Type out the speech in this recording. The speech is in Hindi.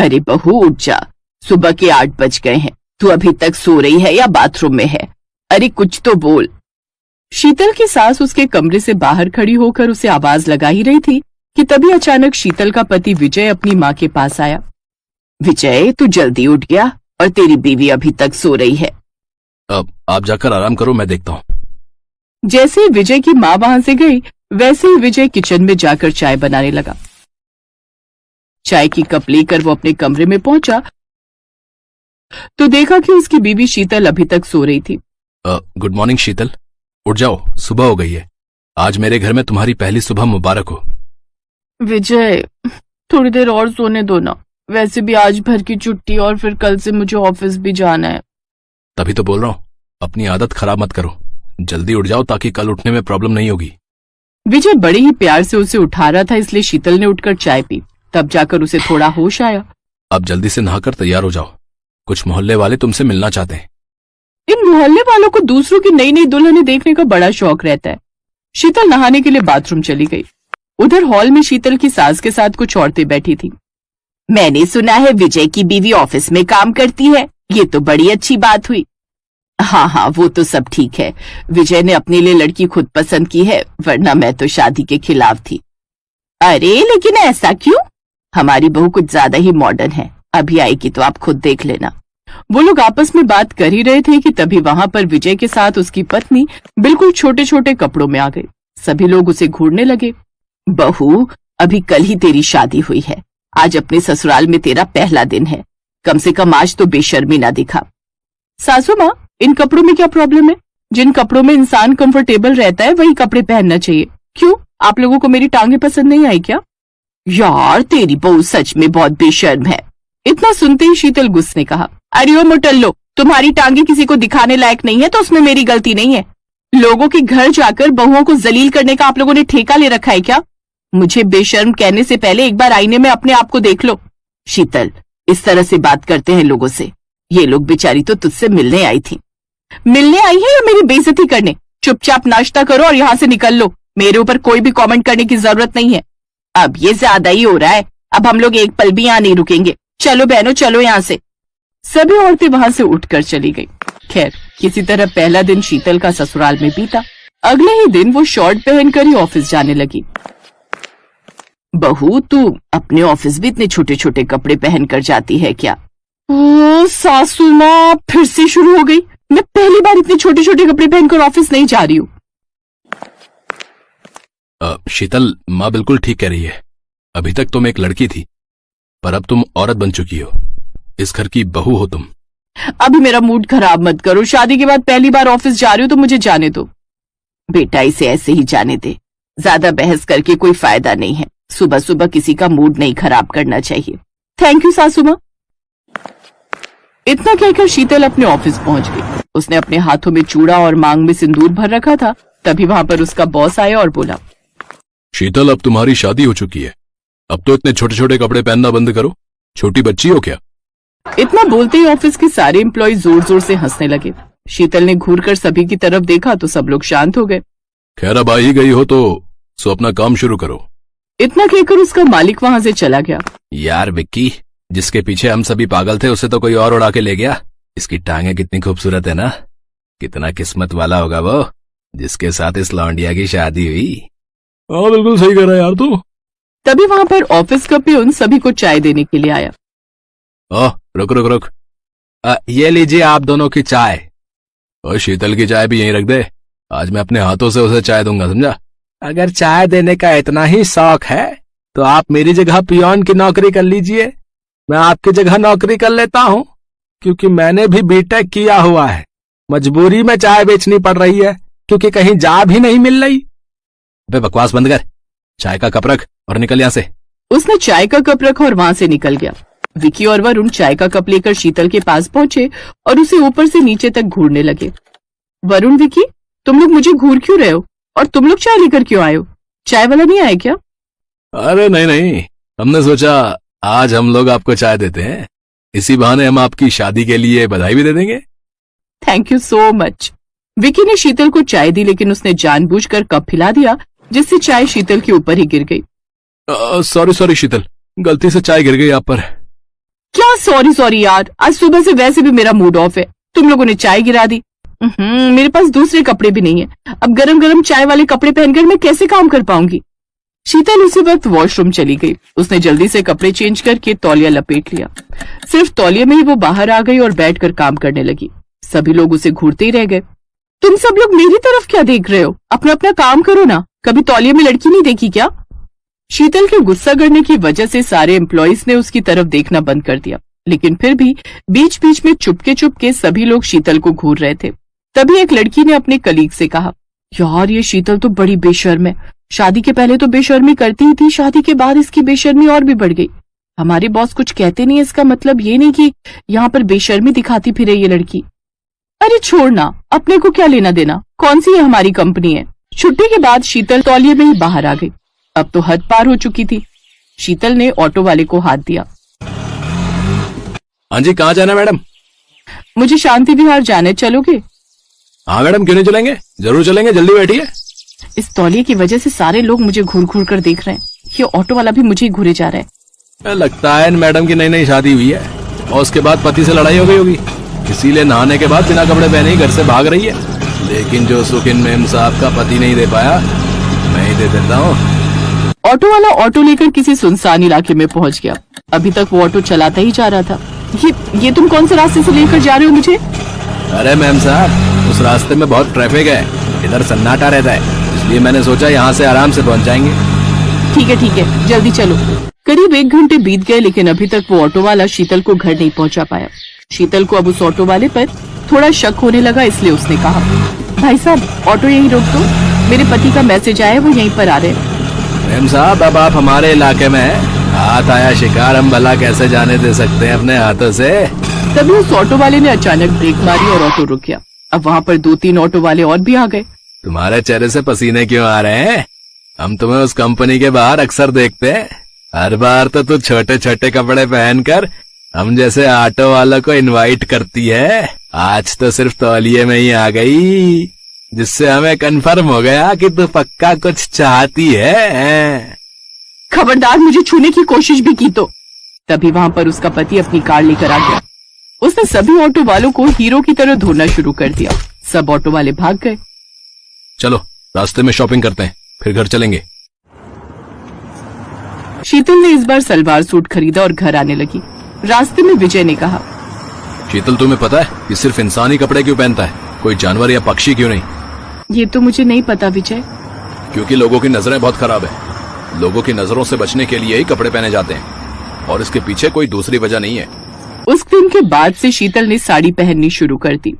अरे बहू उठ जा, सुबह के 8 बज गए हैं, तू अभी तक सो रही है या बाथरूम में है? अरे कुछ तो बोल। शीतल की सास उसके कमरे से बाहर खड़ी होकर उसे आवाज लगा ही रही थी कि तभी अचानक शीतल का पति विजय अपनी माँ के पास आया। विजय, तू जल्दी उठ गया और तेरी बीवी अभी तक सो रही है। अब आप जाकर आराम करो, मैं देखता हूँ। जैसे ही विजय की माँ वहां से गई, वैसे ही विजय किचन में जाकर चाय बनाने लगा। चाय की कप लेकर वो अपने कमरे में पहुंचा तो देखा कि उसकी बीवी शीतल अभी तक सो रही थी। गुड मॉर्निंग शीतल, उठ जाओ, सुबह हो गई है। आज मेरे घर में तुम्हारी पहली सुबह मुबारक हो। विजय, थोड़ी देर और सोने दो ना, वैसे भी आज भर की छुट्टी और फिर कल से मुझे ऑफिस भी जाना है। तभी तो बोल रहा हूँ, अपनी आदत खराब मत करो, जल्दी उठ जाओ ताकि कल उठने में प्रॉब्लम नहीं होगी। विजय बड़े ही प्यार से उसे उठा रहा था, इसलिए शीतल ने उठकर चाय पी। तब जाकर उसे थोड़ा होश आया। अब जल्दी से नहाकर तैयार हो जाओ, कुछ मोहल्ले वाले तुमसे मिलना चाहते हैं। इन मोहल्ले वालों को दूसरों की नई नई दुल्हनें देखने का बड़ा शौक रहता है। शीतल नहाने के लिए बाथरूम चली गई। उधर हॉल में शीतल की सास के साथ कुछ औरतें बैठी थी। मैंने सुना है विजय की बीवी ऑफिस में काम करती है, ये तो बड़ी अच्छी बात हुई। हाँ, वो तो सब ठीक है, विजय ने अपने लिए लड़की खुद पसंद की है, वरना मैं तो शादी के खिलाफ थी। अरे लेकिन ऐसा क्यों? हमारी बहू कुछ ज्यादा ही मॉडर्न है, अभी आएगी तो आप खुद देख लेना। वो लोग आपस में बात कर ही रहे थे कि तभी वहां पर विजय के साथ उसकी पत्नी बिल्कुल छोटे छोटे कपड़ों में आ गई। सभी लोग उसे घूरने लगे। बहू, अभी कल ही तेरी शादी हुई है, आज अपने ससुराल में तेरा पहला दिन है, कम से कम आज तो बेशर्मी ना दिखा। सासू माँ, इन कपड़ों में क्या प्रॉब्लम है? जिन कपड़ों में इंसान कंफर्टेबल रहता है वही कपड़े पहनना चाहिए। क्यों, आप लोगों को मेरी टांगे पसंद नहीं आई क्या? यार, तेरी बहू सच में बहुत बेशर्म है। इतना सुनते ही शीतल गुस्से ने कहा, अरे ओ मोटल्लो, तुम्हारी टांगे किसी को दिखाने लायक नहीं है तो उसमें मेरी गलती नहीं है। लोगों के घर जाकर बहुओं को जलील करने का आप लोगों ने ठेका ले रखा है क्या? मुझे बेशर्म कहने से पहले एक बार आईने में अपने आप को देख लो। शीतल, इस तरह से बात करते हैं लोगों से? ये लोग बेचारी तो तुझसे मिलने आई थी। मिलने आई है या मेरी बेइज्जती करने? चुपचाप नाश्ता करो और यहाँ से निकल लो, मेरे ऊपर कोई भी कमेंट करने की जरूरत नहीं है। अब ये ज्यादा ही हो रहा है, अब हम लोग एक पल भी यहाँ नहीं रुकेंगे। चलो बहनों, चलो यहाँ से। सभी औरतें वहां से उठकर चली गई। खैर, किसी तरह पहला दिन शीतल का ससुराल में बीता। अगले ही दिन वो शॉर्ट पहनकर ही ऑफिस जाने लगी। बहू, तू अपने ऑफिस भी इतने छोटे छोटे कपड़े पहनकर जाती है क्या? ओ सासू माँ, फिर से शुरू हो गई। मैं पहली बार इतने छोटे छोटे कपड़े पहनकर ऑफिस नहीं जा रही हूँ। शीतल, माँ बिल्कुल ठीक कह रही है। अभी तक तुम एक लड़की थी, पर अब तुम औरत बन चुकी हो, इस घर की बहू हो तुम। अभी मेरा मूड खराब मत करो, शादी के बाद पहली बार ऑफिस जा रही हो तो मुझे जाने दो। बेटा, इसे ऐसे ही जाने दे, ज्यादा बहस करके कोई फायदा नहीं है। सुबह सुबह किसी का मूड नहीं खराब करना चाहिए। थैंक यू सासू माँ। इतना कहकर शीतल अपने ऑफिस पहुंच गई। उसने अपने हाथों में चूड़ा और मांग में सिंदूर भर रखा था। तभी वहां पर उसका बॉस आया और बोला, शीतल, अब तुम्हारी शादी हो चुकी है, अब तो इतने छोटे छोटे कपड़े पहनना बंद करो, छोटी बच्ची हो क्या? इतना बोलते ही ऑफिस के सारे एम्प्लॉय जोर जोर से हंसने लगे। शीतल ने घूरकर सभी की तरफ देखा तो सब लोग शांत हो गए। खैर, अब आ ही गई हो तो अपना काम शुरू करो। इतना कहकर उसका मालिक वहां से चला गया। यार विक्की, जिसके पीछे हम सभी पागल थे उसे तो कोई और उड़ा के ले गया। इसकी टांगे कितनी खूबसूरत है ना, कितना किस्मत वाला होगा वो जिसके साथ इस लौंडिया की शादी हुई। हाँ, बिल्कुल सही कह रहा है यार तू। तभी वहां पर ऑफिस का पियून सभी को चाय देने के लिए आया। रुक रुक रुक, ये लीजिए आप दोनों की चाय। और शीतल की चाय भी यहीं रख दे, आज मैं अपने हाथों से उसे चाय दूंगा, समझा? अगर चाय देने का इतना ही शौक है तो आप मेरी जगह पियोन की नौकरी कर लीजिए, मैं आपकी जगह नौकरी कर लेता हूँ, क्योंकि मैंने भी बीटेक किया हुआ है। मजबूरी में चाय बेचनी पड़ रही है क्योंकि कहीं जा भी नहीं मिल रही। बे बकवास बंद कर, चाय का कप रख और निकल यहाँ से। उसने चाय का कप रखा और वहां से निकल गया। विकी और वरुण चाय का कप लेकर शीतल के पास पहुंचे और उसे ऊपर से नीचे तक घूरने लगे। वरुण, विकी, तुम लोग मुझे घूर क्यों रहे हो? और तुम लोग चाय लेकर क्यों आए हो? चाय वाला नहीं आया क्या? अरे नहीं, हमने सोचा आज हम लोग आपको चाय देते हैं, इसी बहाने हम आपकी शादी के लिए बधाई भी दे देंगे। Thank you so much. Vicky ने शीतल को चाय दी, लेकिन उसने जानबूझकर कप हिला दिया जिससे चाय शीतल के ऊपर ही गिर गई। सॉरी शीतल, गलती से चाय गिर गई आप पर। क्या सॉरी सॉरी यार, आज सुबह से वैसे भी मेरा मूड ऑफ है, तुम लोगों ने चाय गिरा दी। मेरे पास दूसरे कपड़े भी नहीं है, अब गरम गरम चाय वाले कपड़े पहनकर मैं कैसे काम कर पाऊंगी। शीतल उसी वक्त वॉशरूम चली गई। उसने जल्दी से कपड़े चेंज करके तौलिया लपेट लिया। सिर्फ तौलिया में ही वो बाहर आ गई और बैठकर काम करने लगी। सभी लोग उसे घूरते ही रह गए। तुम सब लोग मेरी तरफ क्या देख रहे हो, अपना अपना काम करो ना, कभी तौलिया में लड़की नहीं देखी क्या। शीतल के गुस्सा करने की वजह से सारे एम्प्लॉइज ने उसकी तरफ देखना बंद कर दिया, लेकिन फिर भी बीच बीच में चुपके चुपके सभी लोग शीतल को घूर रहे थे। तभी एक लड़की ने अपने कलीग से कहा, यार ये शीतल तो बड़ी बेशर्म है, शादी के पहले तो बेशर्मी करती ही थी, शादी के बाद इसकी बेशर्मी और भी बढ़ गई। हमारे बॉस कुछ कहते नहीं, इसका मतलब ये नहीं कि यहाँ पर बेशर्मी दिखाती फिरे ये लड़की। अरे छोड़ना, अपने को क्या लेना देना, कौन सी है हमारी कंपनी है। छुट्टी के बाद शीतल तौलिए में ही बाहर आ गई। अब तो हद पार हो चुकी थी। शीतल ने ऑटो वाले को हाथ दिया। हाँ जी, कहाँ जाना मैडम? मुझे शांति विहार जाने, चलोगे? हाँ मैडम, क्यों नहीं चलेंगे, जरूर चलेंगे, जल्दी बैठिए। इस तौलिए की वजह से सारे लोग मुझे घूर घूर कर देख रहे हैं। ये ऑटो वाला भी मुझे ही घूरे जा रहा है। लगता है मैडम की नई नई शादी हुई है और उसके बाद पति से लड़ाई हो गई होगी, इसीलिए नहाने के बाद बिना कपड़े पहने ही घर से भाग रही है। लेकिन जो सुख इन मेम साहब का पति नहीं दे पाया, मैं ही दे देता हूँ। ऑटो वाला ऑटो लेकर किसी सुनसान इलाके में पहुंच गया। अभी तक वो ऑटो चलाता ही जा रहा था। ये तुम कौन से रास्ते से लेकर जा रहे हो मुझे? अरे मैम साहब, उस रास्ते में बहुत ट्रैफिक है, इधर सन्नाटा रहता है, इसलिए मैंने सोचा यहाँ से आराम से पहुँच जाएंगे। ठीक है, जल्दी चलो। करीब 1 घंटे बीत गए, लेकिन अभी तक वो ऑटो वाला शीतल को घर नहीं पहुँचा पाया। शीतल को अब उस ऑटो वाले पर थोड़ा शक होने लगा, इसलिए उसने कहा, भाई साहब ऑटो यहीं रोक दो, मेरे पति का मैसेज आया, वो यहीं पर आ रहे हैं। मैम साहब, अब आप हमारे इलाके में हैं, हाथ आया शिकार, हम भला कैसे जाने दे सकते हैं अपने हाथों से। तभी उस ऑटो वाले ने अचानक ब्रेक मारी और ऑटो रुक गया। अब वहाँ पर 2-3 ऑटो वाले और भी आ गए। तुम्हारे चेहरे से पसीने क्यों आ रहे हैं? हम तुम्हें उस कंपनी के बाहर अक्सर देखते हैं, हर बार तो तू छोटे छोटे कपड़े पहनकर हम जैसे ऑटो वालों को इनवाइट करती है। आज तो सिर्फ तौलिए में ही आ गई, जिससे हमें कंफर्म हो गया कि तू पक्का कुछ चाहती है। खबरदार मुझे छूने की कोशिश भी की तो। तभी वहाँ पर उसका पति अपनी कार लेकर आ गया। उसने सभी ऑटो वालों को हीरो की तरह धोना शुरू कर दिया। सब ऑटो वाले भाग गए। चलो रास्ते में शॉपिंग करते हैं, फिर घर चलेंगे। शीतल ने इस बार सलवार सूट खरीदा और घर आने लगी। रास्ते में विजय ने कहा, शीतल तुम्हें पता है ये सिर्फ इंसानी कपड़े क्यों पहनता है, कोई जानवर या पक्षी क्यों नहीं? ये तो मुझे नहीं पता विजय। क्योंकि लोगों की नजरें बहुत खराब है, लोगों की नजरों से बचने के लिए ही कपड़े पहने जाते हैं, और इसके पीछे कोई दूसरी वजह नहीं है। उस दिन के बाद से शीतल ने साड़ी पहननी शुरू कर दी।